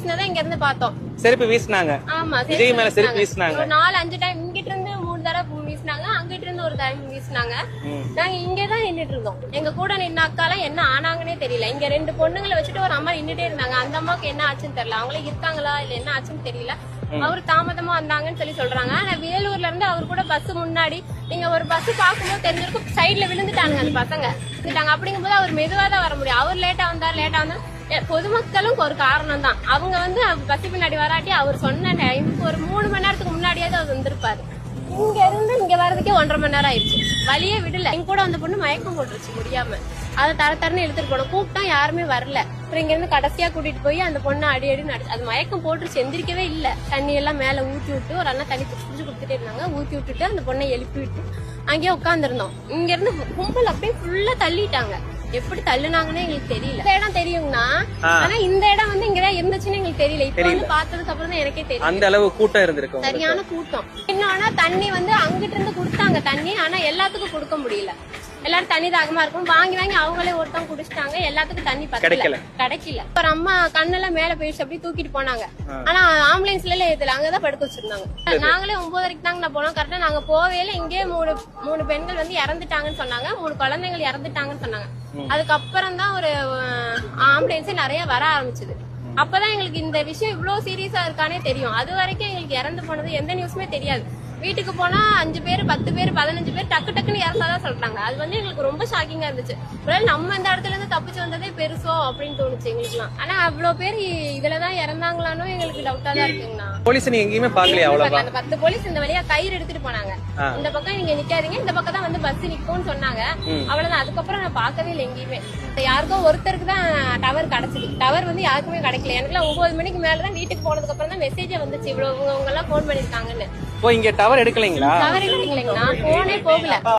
வீசினதை இங்க இருந்து பார்த்தோம். செருப்பு வீசினாங்க. ஆமா, விஜய் மேல செருப்பு வீசினாங்க. ஒரு 4-5 டைம் இங்கிட்ட இருந்து 3 தடவை வீசினாங்க, அங்கிட்ட இருந்து ஒரு டைம் வீசினாங்க. நாங்க இங்கதான் நின்னுட்டு இருந்தோம். எங்க கூட நின்ன அக்காலாம் என்ன ஆனாங்கன்னே தெரியல. இங்க 2 பொண்ணுங்களை வச்சுட்டு ஒரு அம்மா நின்னுட்டே இருந்தாங்க. அந்த அம்மாவுக்கு என்ன ஆச்சுன்னு தெரியல, அவங்களே இருக்காங்களா இல்ல என்ன ஆச்சுன்னு தெரியல. அவரு தாமதமா வந்தாங்கன்னு சொல்றாங்க. ஆனா வேலூர்ல இருந்து அவர் கூட பஸ் முன்னாடி நீங்க ஒரு பஸ் பாக்கும்போது தெரிஞ்சிருக்கும், சைட்ல விழுந்துட்டாங்க அந்த பசங்க. அப்படிங்கும் போது அவர் மெதுவா தான் வர முடியும். அவர் லேட்டா வந்தா பொதுமக்களும் ஒரு காரணம் தான். அவங்க வந்து பஸ் பின்னாடி வராட்டி அவர் சொன்ன டைமுக்கு ஒரு 3 மணி நேரத்துக்கு முன்னாடியாவது அவர் வந்திருப்பாரு. இங்க இருந்து இங்க வர்றதுக்கே 1.5 மணி நேரம் ஆயிடுச்சு. வழியே விடல. எங்க கூட அந்த பொண்ணு மயக்கம் போட்டுருச்சு முடியாம. அதை தரன்னு இழுத்துட்டு போனோம். கூப்பிட்டா யாருமே வரல. அப்புறம் இங்க இருந்து கடைசியா கூட்டிட்டு போய் அந்த பொண்ணு அடி அது மயக்கம் போட்டுருச்சு, எந்திரிக்கவே இல்ல. தண்ணி எல்லாம் மேல ஊற்றி விட்டு ஒரு அண்ணா தண்ணி குடிச்சு கொடுத்துட்டே இருந்தாங்க. ஊற்றி விட்டுட்டு அந்த பொண்ணை எழுப்பி விட்டு அங்கேயே உட்காந்துருந்தோம். இங்க இருந்து கும்பல் அப்படியே ஃபுல்லா தள்ளிட்டாங்க. எப்படி தள்ளுனாங்கன்னு எங்களுக்கு தெரியல. இந்த இடம் தெரியும்னா, ஆனா இந்த இடம் வந்து இங்கதான் இருந்துச்சுன்னு எங்களுக்கு தெரியல. இப்ப வந்து பார்த்ததுக்கு அப்புறம் தான் எனக்கே தெரியும். அந்த அளவு கூட்டம் இருந்திருக்கும், சரியான கூட்டம். இன்னொன்னா தண்ணி வந்து அங்கிட்டு இருந்து கொடுத்தாங்க தண்ணி, ஆனா எல்லாத்துக்கும் கொடுக்க முடியல. எல்லாரும் தண்ணி தாகமா இருக்கும், வாங்கி அவங்களே ஒருத்தவங்க குடிச்சிட்டாங்க. எல்லாத்துக்கும் தண்ணி கிடைக்கல. ஒரு அம்மா கண்ணெல்லாம் மேல போயிடுச்சு, அப்படியே தூக்கிட்டு போனாங்க. ஆனா ஆம்புலன்ஸ்ல எல்லாம் ஏத்தல, அங்கதான் படுக்க வச்சிருந்தாங்க. நாங்களே 9:30 தாங்க போனோம். கரெக்டா நாங்க போவேல இங்கே 3 பெண்கள் வந்து இறந்துட்டாங்கன்னு சொன்னாங்க, 3 குழந்தைகள் இறந்துட்டாங்கன்னு சொன்னாங்க. அதுக்கப்புறம் தான் ஒரு ஆம்புலன்ஸ் நிறைய வர ஆரம்பிச்சது. அப்பதான் எங்களுக்கு இந்த விஷயம் இவ்வளவு சீரியஸா இருக்கானே தெரியும். அது வரைக்கும் எங்களுக்கு இறந்து போனது எந்த நியூஸுமே தெரியாது. வீட்டுக்கு போனா 5 பேர் 10 பேர் 15 பேர் டக்குன்னு இறந்தாதான் சொல்றாங்க. அது வந்து எங்களுக்கு ரொம்ப ஷாக்கிங்கா இருந்துச்சு. நம்ம இந்த இடத்துல இருந்து தப்பிச்சு வந்ததே பெருசோ அப்படின்னு தோணுச்சு எங்களுக்குலாம். ஆனா அவ்வளவு பேர் இதுலதான் இறந்தாங்களானோ எங்களுக்கு டவுட்டா தான் இருக்குங்கண்ணா. போலீஸ் நீங்க எங்கேயுமே பாக்கலையா? அவ்வளவுதான். அந்த 10 போலீஸ் இந்த வழியா கயிறு எடுத்துட்டு போனாங்க. இந்த பக்கம் நீங்க நிக்காதீங்க, இந்த பக்கம் தான் வந்து பஸ் நிக்கும்னு சொன்னாங்க. அவ்வளவுதான். அதுக்கப்புறம் நான் பார்க்கவே இல்லை எங்கேயுமே. யாருக்கோ ஒருத்தருக்கு தான் டவர் கிடைச்சது. டவர் வந்து யாருக்குமே கிடைக்கல. எனக்கு 9 மணிக்கு மேலதான் வீட்டுக்கு போனதுக்கு அப்புறம் தான் மெசேஜ் வந்துச்சு, இவ்வளவு உங்க எல்லாம் போன் பண்ணிருக்காங்கன்னு. இங்க டவர் எடுக்கலைங்களா? டவர் எடுக்கலைங்களா, போனே போகல.